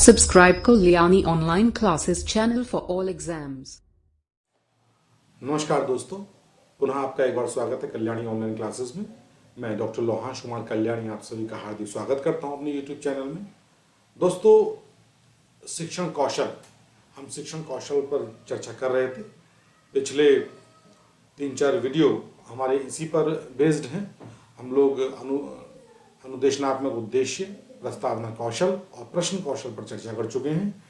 Subscribe Kalyani Online Classes channel for all exams. नमस्कार दोस्तों, पुनः आपका एक बार स्वागत है कल्याणी ऑनलाइन क्लासेस में। मैं डॉक्टर लोहांश कुमार कल्याणी आप सभी का हार्दिक स्वागत करता हूं अपने यूट्यूब चैनल में। दोस्तों, शिक्षण कौशल, हम शिक्षण कौशल पर चर्चा कर रहे थे। पिछले 3-4 वीडियो हमारे इसी पर बेस्ड हैं। हम लोग अनुदेशनात्मक उद्देश्य, प्रस्तावना कौशल और प्रश्न कौशल पर चर्चा कर चुके हैं।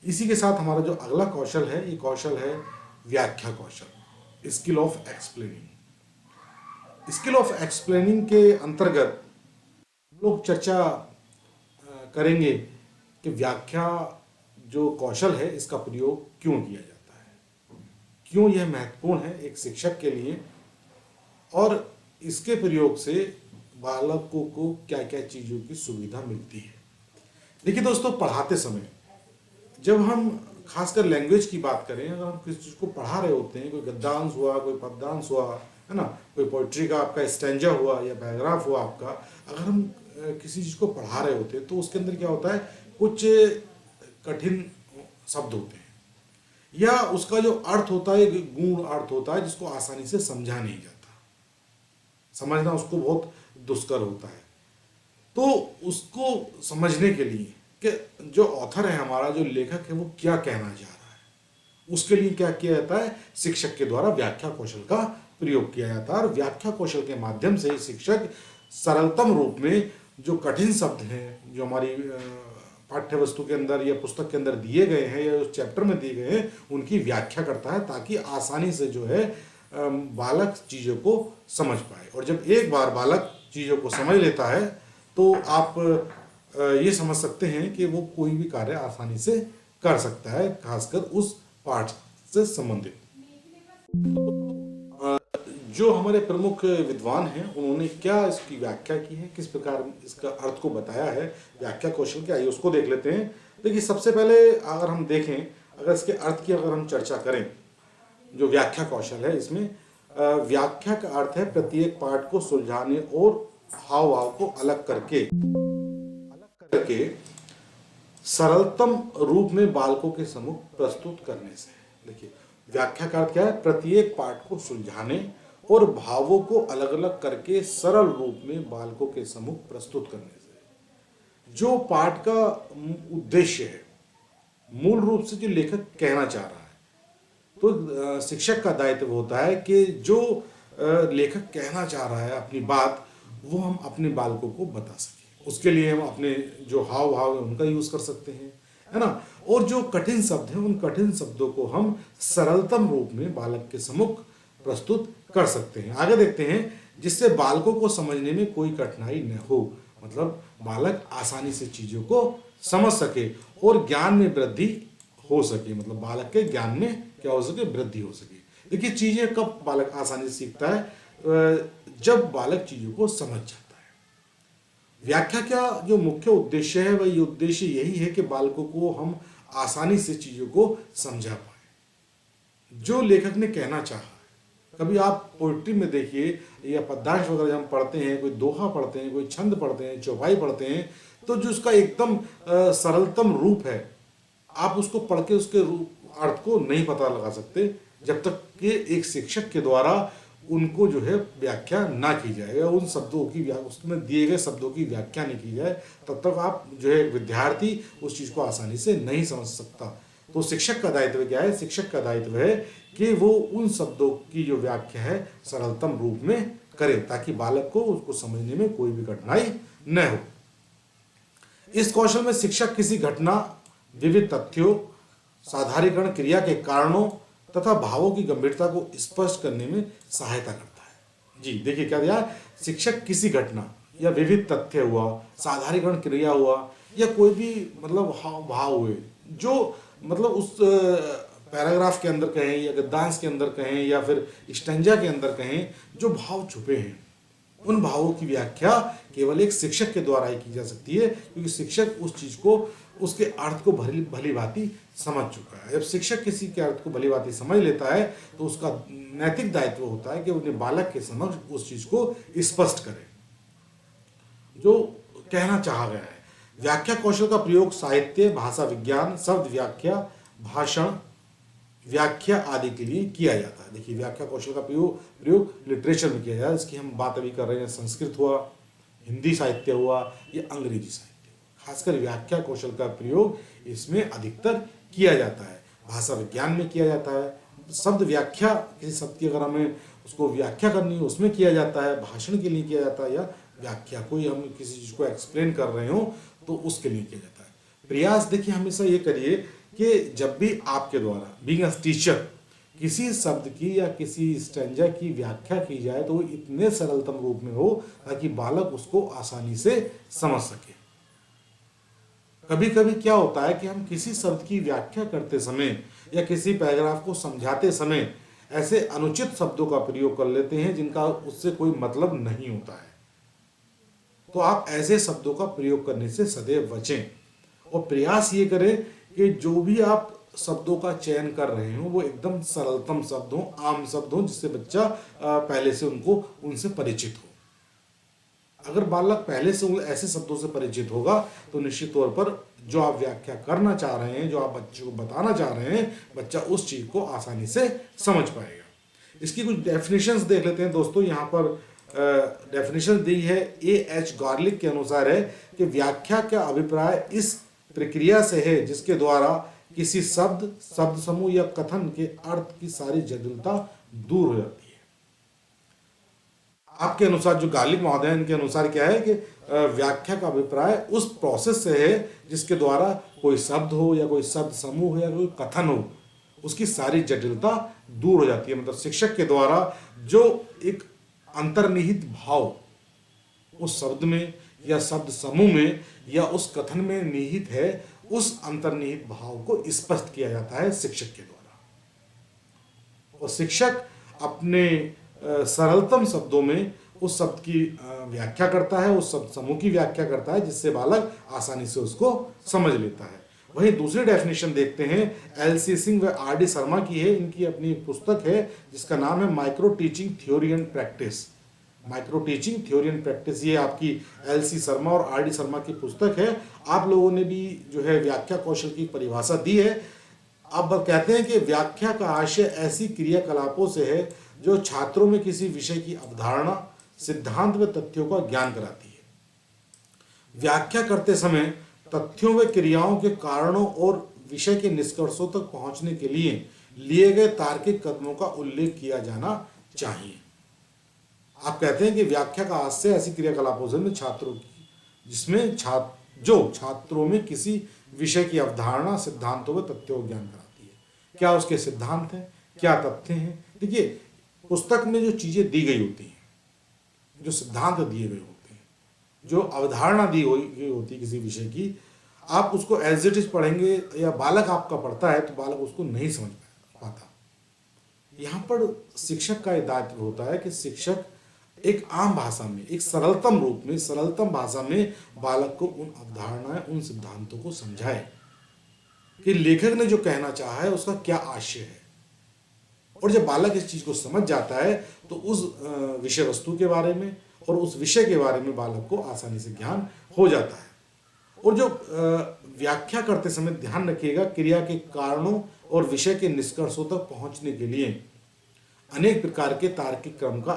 इसी के साथ हमारा जो अगला कौशल है, ये कौशल है व्याख्या कौशल, skill of explaining. Skill of explaining के अंतर्गत हम लोग चर्चा करेंगे कि व्याख्या जो कौशल है इसका प्रयोग क्यों किया जाता है, क्यों यह महत्वपूर्ण है एक शिक्षक के लिए, और इसके प्रयोग से बालकों को क्या क्या चीज़ों की सुविधा मिलती है। देखिए दोस्तों, पढ़ाते समय जब हम खासकर लैंग्वेज की बात करें, अगर हम किसी चीज़ को पढ़ा रहे होते हैं, कोई गद्यांश हुआ, कोई पद्यांश हुआ, है ना, कोई पोइट्री का आपका स्टैंजा हुआ या पैराग्राफ हुआ आपका, अगर हम किसी चीज़ को पढ़ा रहे होते हैं तो उसके अंदर क्या होता है, कुछ कठिन शब्द होते हैं या उसका जो अर्थ होता है, गूढ़ अर्थ होता है, जिसको आसानी से समझा नहीं जाता, समझना उसको बहुत दुष्कर होता है। तो उसको समझने के लिए कि जो ऑथर है हमारा, जो लेखक है, वो क्या कहना चाह रहा है, उसके लिए क्या किया जाता है, शिक्षक के द्वारा व्याख्या कौशल का प्रयोग किया जाता है। और व्याख्या कौशल के माध्यम से शिक्षक सरलतम रूप में जो कठिन शब्द हैं, जो हमारी पाठ्य वस्तु के अंदर या पुस्तक के अंदर दिए गए हैं या उस चैप्टर में दिए गए हैं, उनकी व्याख्या करता है ताकि आसानी से जो है बालक चीज़ों को समझ पाए। और जब एक बार बालक चीज़ों को समझ लेता है तो आप ये समझ सकते हैं कि वो कोई भी कार्य आसानी से कर सकता है, खासकर उस पाठ से संबंधित। जो हमारे प्रमुख विद्वान हैं उन्होंने क्या इसकी व्याख्या की है, किस प्रकार इसका अर्थ को बताया है व्याख्या कौशल के, आइए उसको देख लेते हैं। देखिए, सबसे पहले अगर हम देखें, अगर इसके अर्थ की अगर हम चर्चा करें, जो व्याख्या कौशल है, इसमें व्याख्या का अर्थ है प्रत्येक पाठ को सुलझाने और हाव भाव को अलग करके सरलतम रूप में बालकों के सम्मुख प्रस्तुत करने से। देखिए, व्याख्या का अर्थ क्या है, प्रत्येक पाठ को सुलझाने और भावों को अलग अलग करके सरल रूप में बालकों के सम्मुख प्रस्तुत करने से। जो पाठ का उद्देश्य है, मूल रूप से जो लेखक कहना चाह रहा है, तो शिक्षक का दायित्व होता है कि जो लेखक कहना चाह रहा है अपनी बात, वो हम अपने बालकों को बता सकें। उसके लिए हम अपने जो हाव भाव है उनका यूज कर सकते हैं, है ना, और जो कठिन शब्द हैं उन कठिन शब्दों को हम सरलतम रूप में बालक के सम्मुख प्रस्तुत कर सकते हैं। आगे देखते हैं, जिससे बालकों को समझने में कोई कठिनाई न हो, मतलब बालक आसानी से चीजों को समझ सके और ज्ञान में वृद्धि हो सके, मतलब बालक के ज्ञान में क्या हो सके, वृद्धि हो सके। देखिए, चीजें कब बालक आसानी से सीखता है, जब बालक चीजों को समझ जाता है। व्याख्या का जो मुख्य उद्देश्य है, वह उद्देश्य यही है कि बालकों को हम आसानी से चीजों को समझा पाए जो लेखक ने कहना चाहा है। कभी आप पोइट्री में देखिए या पद्यांश वगैरह जब हम पढ़ते हैं, कोई दोहा पढ़ते हैं, कोई छंद पढ़ते हैं, चौपाई पढ़ते हैं, तो जो उसका एकदम सरलतम रूप है, आप उसको पढ़ के उसके अर्थ को नहीं पता लगा सकते जब तक कि एक शिक्षक के द्वारा उनको जो है व्याख्या ना की जाए या उन शब्दों की उसमें दिए गए शब्दों की व्याख्या नहीं की जाए, तब तक आप जो है विद्यार्थी उस चीज़ को आसानी से नहीं समझ सकता। तो शिक्षक का दायित्व क्या है, शिक्षक का दायित्व है कि वो उन शब्दों की जो व्याख्या है सरलतम रूप में करे ताकि बालक को उसको समझने में कोई भी कठिनाई न हो। इस कौशल में शिक्षक किसी घटना, विविध तथ्यों, साधारणीकरण क्रिया के कारणों तथा भावों की गंभीरता को स्पष्ट करने में सहायता करता है। जी देखिए, क्या दिया, शिक्षक किसी घटना या विविध तथ्य हुआ, साधारणीकरण क्रिया हुआ, या कोई भी मतलब भाव हुए, जो मतलब उस पैराग्राफ के अंदर कहें या गद्यांश के अंदर कहें या फिर स्टैंजा के अंदर कहें, जो भाव छुपे हैं, उन भावों की व्याख्या केवल एक शिक्षक के द्वारा ही की जा सकती है, क्योंकि शिक्षक उस चीज को, उसके अर्थ को भली भांति समझ चुका है। जब शिक्षक किसी के अर्थ को भली भांति समझ लेता है तो उसका नैतिक दायित्व होता है कि अपने बालक के समक्ष उस चीज को स्पष्ट करे जो कहना चाहा गया है। व्याख्या कौशल का प्रयोग साहित्य, भाषा विज्ञान, शब्द व्याख्या, भाषण व्याख्या आदि के लिए किया जाता है। देखिए, व्याख्या कौशल का प्रयोग लिटरेचर में किया जाता है। इसकी हम बात अभी कर रहे हैं, संस्कृत हुआ, हिंदी साहित्य हुआ या अंग्रेजी साहित्य हुआ। खासकर व्याख्या कौशल का प्रयोग इसमें अधिकतर किया जाता है। भाषा विज्ञान में किया जाता है, शब्द व्याख्या, किसी शब्द की अगर हमें उसको व्याख्या करनी है उसमें किया जाता है, भाषण के लिए किया जाता है, या व्याख्या कोई हम किसी चीज को एक्सप्लेन कर रहे हो तो उसके लिए किया जाता है। प्रयास देखिए हमेशा ये करिए कि जब भी आपके द्वारा बीइंग अ टीचर किसी शब्द की या किसी स्टैंजा की व्याख्या की जाए तो वो इतने सरलतम रूप में हो ताकि बालक उसको आसानी से समझ सके। कभी कभी क्या होता है कि हम किसी शब्द की व्याख्या करते समय या किसी पैराग्राफ को समझाते समय ऐसे अनुचित शब्दों का प्रयोग कर लेते हैं जिनका उससे कोई मतलब नहीं होता है। तो आप ऐसे शब्दों का प्रयोग करने से सदैव बचें और प्रयास ये करें कि जो भी आप शब्दों का चयन कर रहे हो वो एकदम सरलतम शब्द हो, आम शब्द हो, जिससे बच्चा पहले से उनसे परिचित हो। अगर बालक पहले से ऐसे शब्दों से परिचित होगा तो निश्चित तौर पर जो आप व्याख्या करना चाह रहे हैं, जो आप बच्चे को बताना चाह रहे हैं, बच्चा उस चीज को आसानी से समझ पाएगा। इसकी कुछ डेफिनेशंस देख लेते हैं दोस्तों। यहाँ पर डेफिनेशन दी है A.H. गार्लिक के अनुसार है कि व्याख्या का अभिप्राय इस प्रक्रिया से है जिसके द्वारा किसी शब्द, शब्द समूह या कथन के अर्थ की सारी जटिलता दूर हो जाती है। आपके अनुसार, जो गार्लिक महोदय इनके अनुसार क्या है कि व्याख्या का अभिप्राय उस प्रोसेस से है जिसके द्वारा कोई शब्द हो या कोई शब्द समूह हो या कोई कथन हो, उसकी सारी जटिलता दूर हो जाती है। मतलब शिक्षक के द्वारा जो एक अंतर्निहित भाव उस शब्द में या शब्द समूह में या उस कथन में निहित है, उस अंतर्निहित भाव को स्पष्ट किया जाता है शिक्षक के द्वारा। और शिक्षक अपने सरलतम शब्दों में उस शब्द की व्याख्या करता है, उस शब्द समूह की व्याख्या करता है, जिससे बालक आसानी से उसको समझ लेता है। वहीं दूसरी डेफिनेशन देखते हैं, एल.सी. सिंह व आर.डी. शर्मा की है। इनकी अपनी पुस्तक है जिसका नाम है micro teaching theory and practice. Micro teaching theory and practice, ये आपकी एल.सी. शर्मा और आर.डी. शर्मा की पुस्तक है। आप लोगों ने भी जो है व्याख्या कौशल की परिभाषा दी है। अब कहते हैं कि व्याख्या का आशय ऐसी क्रियाकलापों से है जो छात्रों में किसी विषय की अवधारणा, सिद्धांत व तथ्यों का ज्ञान कराती है। व्याख्या करते समय तथ्यों व क्रियाओं के कारणों और विषय के निष्कर्षों तक पहुंचने के लिए लिए गए तार्किक कदमों का उल्लेख किया जाना चाहिए। आप कहते हैं कि व्याख्या का आशय ऐसी क्रियाकलापों से छात्रों की जिसमें छात्रों में किसी विषय की अवधारणा, सिद्धांतों व तथ्यों का ज्ञान कराती है। क्या उसके सिद्धांत हैं, क्या तथ्य हैं। देखिए, पुस्तक में जो चीजें दी गई होती हैं, जो सिद्धांत दिए गए होते हैं, जो अवधारणा दी गई होती है किसी विषय की, आप उसको एज इट इज पढ़ेंगे या बालक आपका पढ़ता है तो बालक उसको नहीं समझ पाता। यहाँ पर शिक्षक का दायित्व होता है कि शिक्षक एक आम भाषा में, एक सरलतम रूप में, सरलतम भाषा में बालक को उन अवधारणाएं, उन सिद्धांतों को समझाए कि लेखक ने जो कहना चाहा है उसका क्या आशय है। और जब बालक इस चीज को समझ जाता है तो उस विषय वस्तु के बारे में और उस विषय के बारे में बालक को आसानी से ज्ञान हो जाता है। और जो व्याख्या करते समय ध्यान रखिएगा, क्रिया के कारणों और विषय के निष्कर्षों तक पहुंचने के लिए अनेक प्रकार के तार्किक क्रम का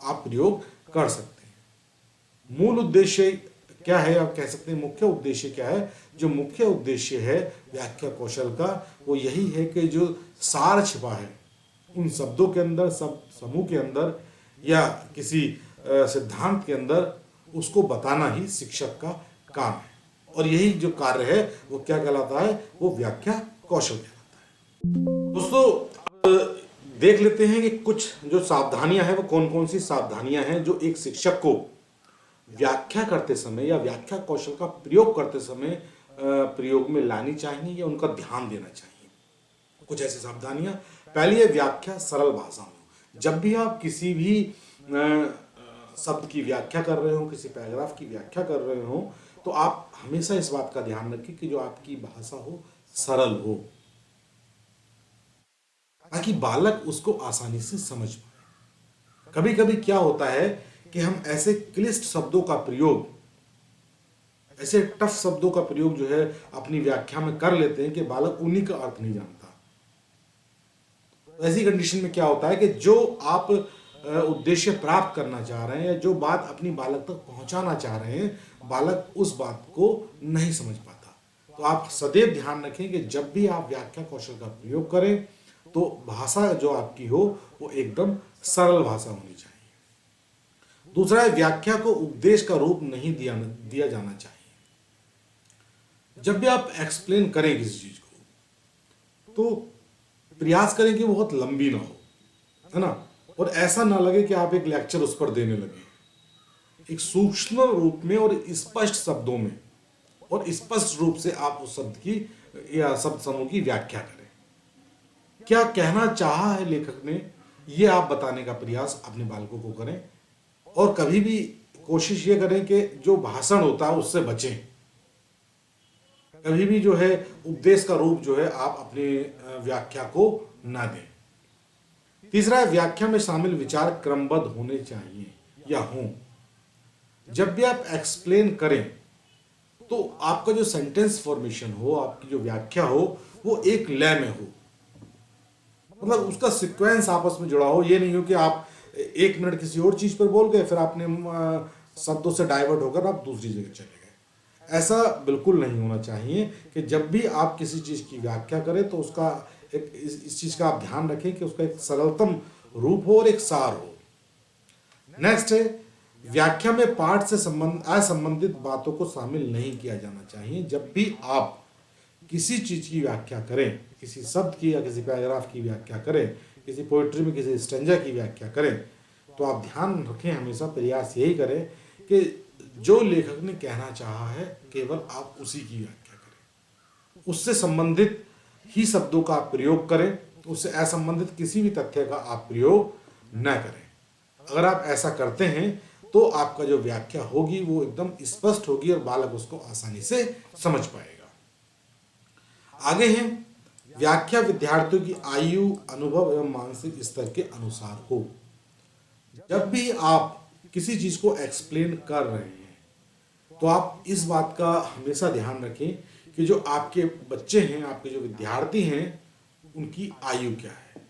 आप प्रयोग कर सकते हैं। मूल उद्देश्य क्या है, आप कह सकते हैं मुख्य उद्देश्य क्या है। जो मुख्य उद्देश्य है व्याख्या कौशल का वो यही है कि जो सार छिपा है उन शब्दों के अंदर, शब्द समूह के अंदर या किसी सिद्धांत के अंदर, उसको बताना ही शिक्षक का काम है। और यही जो कार्य है वो क्या कहलाता है, वो व्याख्या कौशल कहलाता है। दोस्तों, देख लेते हैं कि कुछ जो सावधानियां हैं वो कौन कौन सी सावधानियां हैं जो एक शिक्षक को व्याख्या करते समय या व्याख्या कौशल का प्रयोग करते समय प्रयोग में लानी चाहिए या उनका ध्यान देना चाहिए। कुछ ऐसी सावधानियां। पहली है, व्याख्या सरल भाषा में। जब भी आप किसी भी शब्द की व्याख्या कर रहे हो, किसी पैराग्राफ की व्याख्या कर रहे हो, तो आप हमेशा इस बात का ध्यान रखें कि जो आपकी भाषा हो सरल हो, ताकि बालक उसको आसानी से समझ पाए। कभी कभी क्या होता है कि हम ऐसे क्लिष्ट शब्दों का प्रयोग ऐसे टफ शब्दों का प्रयोग जो है अपनी व्याख्या में कर लेते हैं कि बालक उन्हीं का अर्थ नहीं जानता। तो ऐसी कंडीशन में क्या होता है कि जो आप उद्देश्य प्राप्त करना चाह रहे हैं या जो बात अपनी बालक तक पहुंचाना चाह रहे हैं, बालक उस बात को नहीं समझ पाता। तो आप सदैव ध्यान रखें कि जब भी आप व्याख्या कौशल का प्रयोग करें तो भाषा जो आपकी हो वो एकदम सरल भाषा होनी चाहिए। दूसरा है, व्याख्या को उपदेश का रूप नहीं दिया जाना चाहिए। जब भी आप एक्सप्लेन करें किसी चीज को तो प्रयास करें कि वो बहुत लंबी ना हो, है ना, और ऐसा ना लगे कि आप एक लेक्चर उस पर देने लगे। एक सूक्ष्म रूप में और स्पष्ट शब्दों में और स्पष्ट रूप से आप उस शब्द की या शब्द समूह की व्याख्या करें। क्या कहना चाहा है लेखक ने, ये आप बताने का प्रयास अपने बालकों को करें। और कभी भी कोशिश ये करें कि जो भाषण होता है उससे बचें। कभी भी जो है उपदेश का रूप जो है आप अपनी व्याख्या को ना दें। तीसरा है, व्याख्या में शामिल विचार क्रमबद्ध होने चाहिए या हों। जब भी आप एक्सप्लेन करें तो आपका जो सेंटेंस फॉर्मेशन हो, आपकी जो व्याख्या हो, वो एक लय में हो, मतलब उसका सीक्वेंस आपस में जुड़ा हो। ये नहीं हो कि आप 1 मिनट किसी और चीज पर बोल गए, फिर आपने शब्दों से डाइवर्ट होकर आप दूसरी जगह चले गए। ऐसा बिल्कुल नहीं होना चाहिए कि जब भी आप किसी चीज की व्याख्या करें तो उसका एक इस चीज का आप ध्यान रखें कि उसका एक सरलतम रूप हो और एक सार हो। नेक्स्ट है, व्याख्या में पाठ से असंबंधित बातों को शामिल नहीं किया जाना चाहिए। जब भी आप किसी चीज की व्याख्या करें, किसी शब्द की या किसी पैराग्राफ की व्याख्या करें, किसी पोइट्री में किसी स्टेंजा की व्याख्या करें, तो आप ध्यान रखें, हमेशा प्रयास यही करें कि जो लेखक ने कहना चाहा है केवल आप उसी की व्याख्या करें। उससे संबंधित ही शब्दों का आप प्रयोग करें, उससे असंबंधित किसी भी तथ्य का आप प्रयोग न करें। अगर आप ऐसा करते हैं तो आपका जो व्याख्या होगी वो एकदम स्पष्ट होगी और बालक उसको आसानी से समझ पाएगा। आगे है, व्याख्या विद्यार्थियों की आयु, अनुभव एवं मानसिक स्तर के अनुसार हो। जब भी आप किसी चीज को एक्सप्लेन कर रहे हैं तो आप इस बात का हमेशा ध्यान रखें कि जो आपके बच्चे हैं, आपके जो विद्यार्थी हैं, उनकी आयु क्या है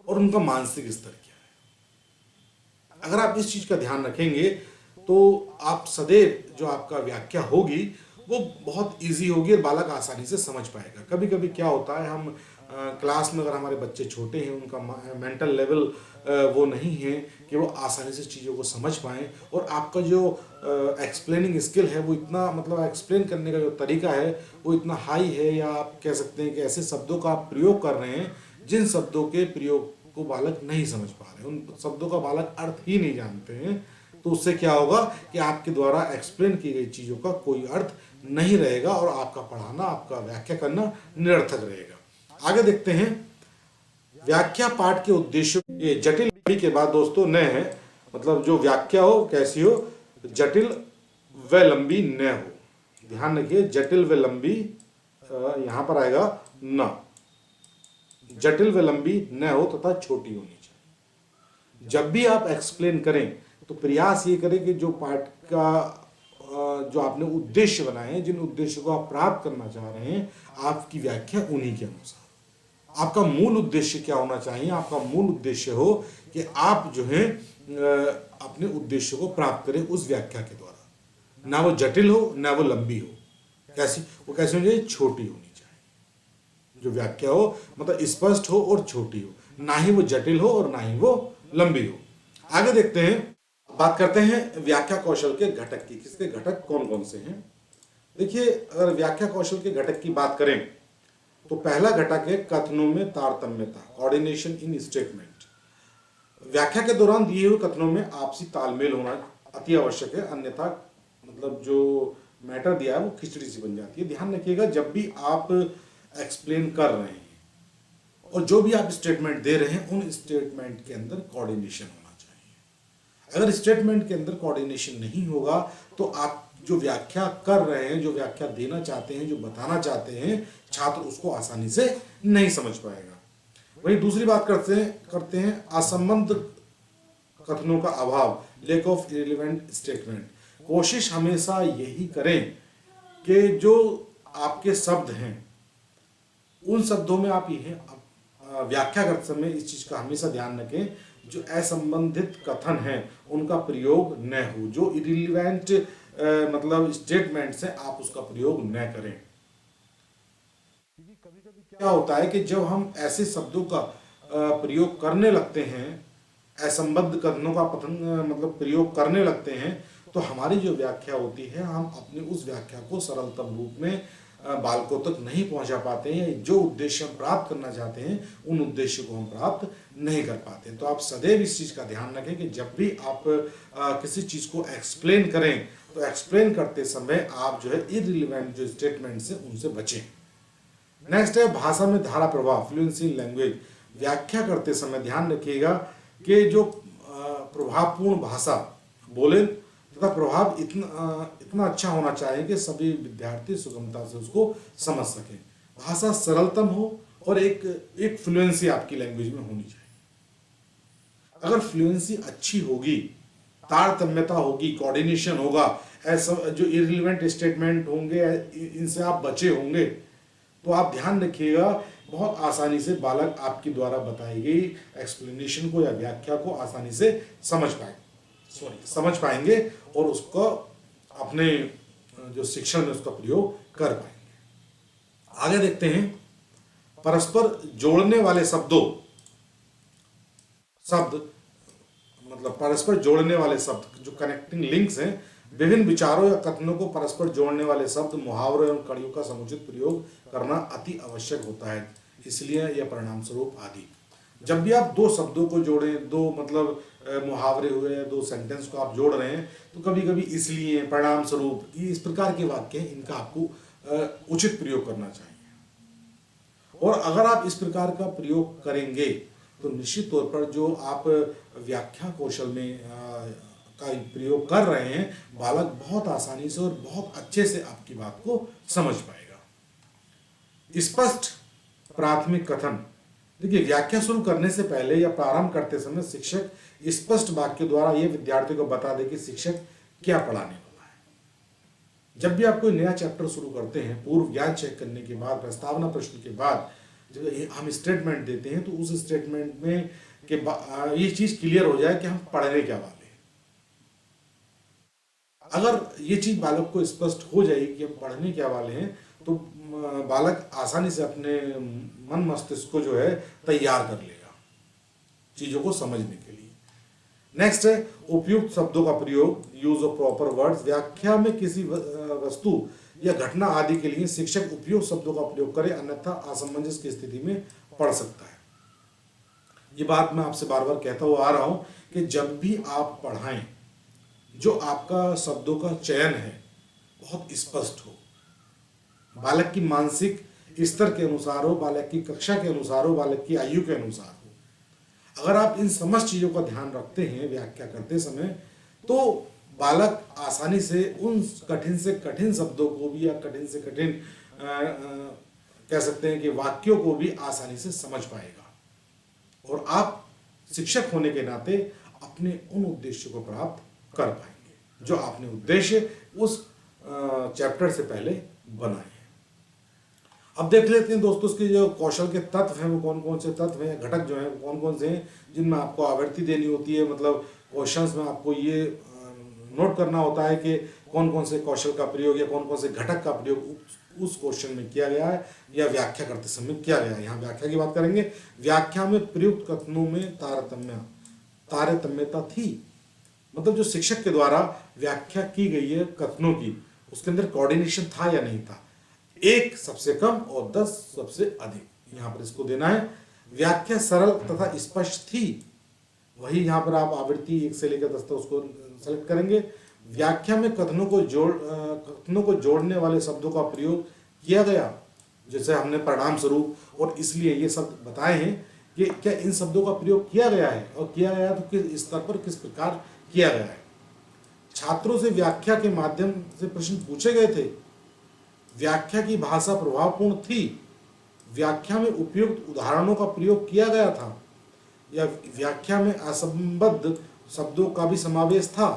और उनका मानसिक स्तर क्या है। अगर आप इस चीज का ध्यान रखेंगे तो आप सदैव जो आपका व्याख्या होगी वो बहुत इजी होगी और बालक आसानी से समझ पाएगा। कभी कभी क्या होता है, हम क्लास में अगर हमारे बच्चे छोटे हैं, उनका मेंटल लेवल वो नहीं है कि वो आसानी से चीज़ों को समझ पाएँ, और आपका जो एक्सप्लेनिंग स्किल है वो इतना, मतलब एक्सप्लेन करने का जो तरीका है वो इतना हाई है, या आप कह सकते हैं कि ऐसे शब्दों का आप प्रयोग कर रहे हैं जिन शब्दों के प्रयोग को बालक नहीं समझ पा रहे, उन शब्दों का बालक अर्थ ही नहीं जानते हैं। तो उससे क्या होगा कि आपके द्वारा एक्सप्लेन की गई चीज़ों का कोई अर्थ नहीं रहेगा और आपका पढ़ाना, आपका व्याख्या करना निरर्थक रहेगा। आगे देखते हैं, व्याख्या पाठ के उद्देश्य। ये जटिल के बाद दोस्तों न है, मतलब जो व्याख्या हो कैसी हो, जटिल व लंबी न हो। ध्यान रखिए, जटिल व लंबी यहां पर आएगा न, जटिल व लंबी न हो तथा छोटी होनी चाहिए। जब भी आप एक्सप्लेन करें तो प्रयास ये करें कि जो पाठ का जो आपने उद्देश्य बनाए हैं, जिन उद्देश्य को आप प्राप्त करना चाह रहे हैं, आपकी व्याख्या उन्हीं के अनुसार। आपका मूल उद्देश्य क्या होना चाहिए? आपका मूल उद्देश्य हो कि आप जो है अपने उद्देश्य को प्राप्त करें उस व्याख्या के द्वारा। ना वो जटिल हो ना वो लंबी हो। कैसी वो कैसी होनी चाहिए? छोटी होनी चाहिए। जो व्याख्या हो मतलब स्पष्ट हो और छोटी हो, ना ही वो जटिल हो और ना ही वो लंबी हो। आगे देखते हैं, बात करते हैं व्याख्या कौशल के घटक की। किसके घटक कौन कौन से हैं? देखिए, अगर व्याख्या कौशल के घटक की बात करें तो पहला घटक है कथनों में तारतम्यता, कोऑर्डिनेशन इन स्टेटमेंट। व्याख्या के दौरान दिए हुए कथनों में आपसी तालमेल होना अति आवश्यक है, अन्यथा मतलब जो मैटर दिया है वो खिचड़ी सी बन जाती है। ध्यान रखिएगा, जब भी आप एक्सप्लेन कर रहे हैं और जो भी आप स्टेटमेंट दे रहे हैं, उन स्टेटमेंट के अंदर कोऑर्डिनेशन होना चाहिए। अगर स्टेटमेंट के अंदर कोऑर्डिनेशन नहीं होगा तो आप जो व्याख्या कर रहे हैं, जो व्याख्या देना चाहते हैं, जो बताना चाहते हैं, छात्र उसको आसानी से नहीं समझ पाएगा। वही दूसरी बात करते हैं असंबद्ध कथनों का अभाव, लैक ऑफ इररिलेवेंट स्टेटमेंट। कोशिश हमेशा यही करें कि जो आपके शब्द हैं उन शब्दों में आप यह व्याख्या करते समय इस चीज का हमेशा ध्यान रखें, जो असंबंधित कथन है उनका प्रयोग न हो, जो इरिलीवेंट मतलब स्टेटमेंट्स हैं आप उसका प्रयोग न करें। कभी कभी क्या होता है कि जब हम ऐसे शब्दों का प्रयोग करने लगते हैं, असंबद्ध कथनों का मतलब प्रयोग करने लगते हैं, तो हमारी जो व्याख्या होती है हम अपनी उस व्याख्या को सरलतम रूप में बालकों तक नहीं पहुंचा पाते हैं। जो उद्देश्य हम प्राप्त करना चाहते हैं उन उद्देश्य को हम प्राप्त नहीं कर पाते। तो आप सदैव इस चीज का ध्यान रखें कि जब भी आप किसी चीज को एक्सप्लेन करें तो एक्सप्लेन करते समय आप जो है इररिलेवेंट जो स्टेटमेंट्स हैं उनसे बचें। नेक्स्ट है भाषा में धारा प्रवाह, फ्लुएंसी इन लैंग्वेज। व्याख्या करते समय ध्यान रखिएगा कि जो प्रभावपूर्ण भाषा बोले तथा प्रभाव इतना अच्छा होना चाहिए कि सभी विद्यार्थी सुगमता से उसको समझ सकें। भाषा सरलतम हो और एक फ्लुएंसी आपकी लैंग्वेज में होनी चाहिए। अगर फ्लुएंसी अच्छी होगी, तारतम्यता होगी, कोऑर्डिनेशन होगा, ऐसा जो इररिलेवेंट स्टेटमेंट होंगे इनसे आप बचे होंगे, तो आप ध्यान रखिएगा बहुत आसानी से बालक आपकी द्वारा बताई गई एक्सप्लेनेशन को या व्याख्या को आसानी से समझ पाएंगे और उसको अपने जो शिक्षण में उसका प्रयोग कर पाएंगे। आगे देखते हैं परस्पर जोड़ने वाले शब्द मतलब परस्पर जोड़ने वाले शब्द जो कनेक्टिंग लिंक्स हैं, विभिन्न विचारों या कथनों को परस्पर जोड़ने वाले शब्द, मुहावरों एवं कड़ियों का समुचित प्रयोग करना अति आवश्यक होता है। इसलिए यह परिणाम स्वरूप आदि। जब भी आप दो शब्दों को जोड़ें, दो मतलब मुहावरे हुए, दो सेंटेंस को आप जोड़ रहे हैं, तो कभी कभी इसलिए, परिणाम स्वरूप, इस प्रकार के वाक्य हैं, इनका आपको उचित प्रयोग करना चाहिए। और अगर आप इस प्रकार का प्रयोग करेंगे तो निश्चित तौर पर जो आप व्याख्या कौशल में का प्रयोग कर रहे हैं, बालक बहुत आसानी से और बहुत अच्छे से आपकी बात को समझ पाएगा। स्पष्ट प्राथमिक कथन। देखिए, व्याख्या शुरू करने से पहले या प्रारंभ करते समय शिक्षक स्पष्ट वाक्य द्वारा ये विद्यार्थियों को बता दे कि शिक्षक क्या पढ़ाने वाला है। जब भी आप कोई नया चैप्टर शुरू करते हैं, पूर्व ज्ञान चेक करने के बाद, प्रस्तावना प्रश्न के बाद जब हम स्टेटमेंट देते हैं तो उस स्टेटमेंट में ये चीज क्लियर हो जाए कि हम पढ़ने क्या वाले हैं। अगर ये चीज बालक को स्पष्ट हो जाए कि हम पढ़ने क्या वाले हैं, तो बालक आसानी से अपने मन मस्तिष्क को जो है तैयार कर लेगा चीजों को समझने के लिए। नेक्स्ट है उपयुक्त शब्दों का प्रयोग, यूज ऑफ प्रॉपर वर्ड्स। व्याख्या में किसी वस्तु या घटना आदि के लिए शिक्षक उपयुक्त शब्दों का प्रयोग करे, अन्यथा असमंजस की स्थिति में पड़ सकता है। ये बात मैं आपसे बार बार कहता हुआ आ रहा हूं कि जब भी आप पढ़ाएं, जो आपका शब्दों का चयन है बहुत स्पष्ट हो, बालक की मानसिक स्तर के अनुसार हो, बालक की कक्षा के अनुसार हो, बालक की आयु के अनुसार हो। अगर आप इन समस्त चीजों का ध्यान रखते हैं व्याख्या करते समय, तो बालक आसानी से उन कठिन से कठिन शब्दों को भी या कठिन से कठिन कह सकते हैं कि वाक्यों को भी आसानी से समझ पाएगा और आप शिक्षक होने के नाते अपने उन उद्देश्यों को प्राप्त कर पाएंगे जो आपने उद्देश्य उस चैप्टर से पहले बनाए हैं। अब देख लेते हैं दोस्तों, उसके जो कौशल के तत्व हैं वो कौन कौन से तत्व हैं, घटक जो हैं कौन कौन से हैं जिनमें आपको आवृत्ति देनी होती है। मतलब क्वेश्चंस में आपको ये नोट करना होता है कि कौन कौन से कौशल का प्रयोग या कौन कौन से घटक का प्रयोग उस क्वेश्चन में किया गया है या व्याख्या करते समय किया गया है। यहाँ व्याख्या की बात करेंगे। व्याख्या में प्रयुक्त कथनों में तारतम्यता थी, मतलब जो शिक्षक के द्वारा व्याख्या की गई है कथनों की, उसके अंदर कोऑर्डिनेशन था या नहीं था। 1 सबसे कम और 10 सबसे अधिक, यहाँ पर इसको देना है। व्याख्या सरल तथा स्पष्ट थी, वही यहाँ पर आप आवृत्ति 1 से लेकर 10 तक उसको सेलेक्ट करेंगे। व्याख्या में कथनों को जोड़ने वाले शब्दों का प्रयोग किया गया, जैसे हमने परिणाम स्वरूप और इसलिए ये शब्द बताए हैं कि क्या इन शब्दों का प्रयोग किया गया है और किया गया तो किस स्तर पर किस प्रकार किया गया है। छात्रों से व्याख्या के माध्यम से प्रश्न पूछे गए थे। व्याख्या की भाषा प्रभावपूर्ण थी। व्याख्या में उपयुक्त उदाहरणों का प्रयोग किया गया था या व्याख्या में असंबद्ध शब्दों का भी समावेश था।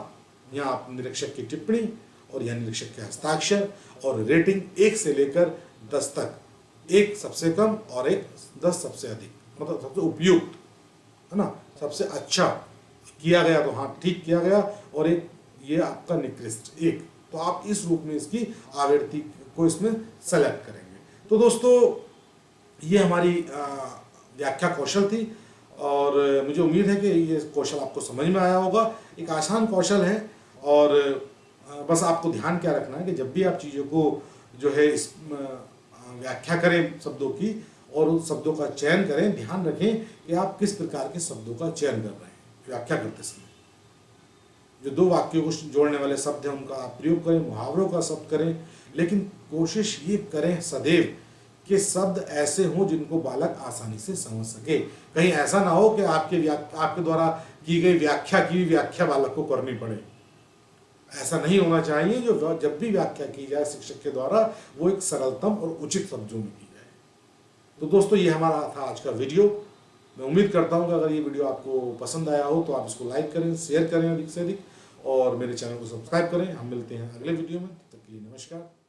यहाँ आप निरीक्षक की टिप्पणी और यह निरीक्षक के हस्ताक्षर और रेटिंग 1 से लेकर 10 तक, 1 सबसे कम और 10 सबसे अधिक, मतलब सबसे उपयुक्त, है ना, सबसे अच्छा किया गया तो हाँ ठीक किया गया, और एक ये आपका निकृष्ट 1, तो आप इस रूप में इसकी आवृत्ति को इसमें सेलेक्ट करेंगे। तो दोस्तों ये हमारी व्याख्या कौशल थी और मुझे उम्मीद है कि ये कौशल आपको समझ में आया होगा। एक आसान कौशल है और बस आपको ध्यान क्या रखना है कि जब भी आप चीज़ों को जो है इस व्याख्या करें शब्दों की और उन शब्दों का चयन करें, ध्यान रखें कि आप किस प्रकार के शब्दों का चयन कर रहे हैं व्याख्या करते समय। जो 2 वाक्यों को जोड़ने वाले शब्द हैं उनका आप प्रयोग करें, मुहावरों का शब्द करें, लेकिन कोशिश ये करें सदैव कि शब्द ऐसे हों जिनको बालक आसानी से समझ सके। कहीं ऐसा ना हो कि आपके द्वारा की गई व्याख्या की व्याख्या बालक को करनी पड़े। ऐसा नहीं होना चाहिए। जो जब भी व्याख्या की जाए शिक्षक के द्वारा वो एक सरलतम और उचित शब्दों में की जाए। तो दोस्तों ये हमारा था आज का वीडियो। मैं उम्मीद करता हूँ कि अगर ये वीडियो आपको पसंद आया हो तो आप इसको लाइक करें, शेयर करें अधिक से अधिक, और मेरे चैनल को सब्सक्राइब करें। हम मिलते हैं अगले वीडियो में, तब तक के लिए नमस्कार।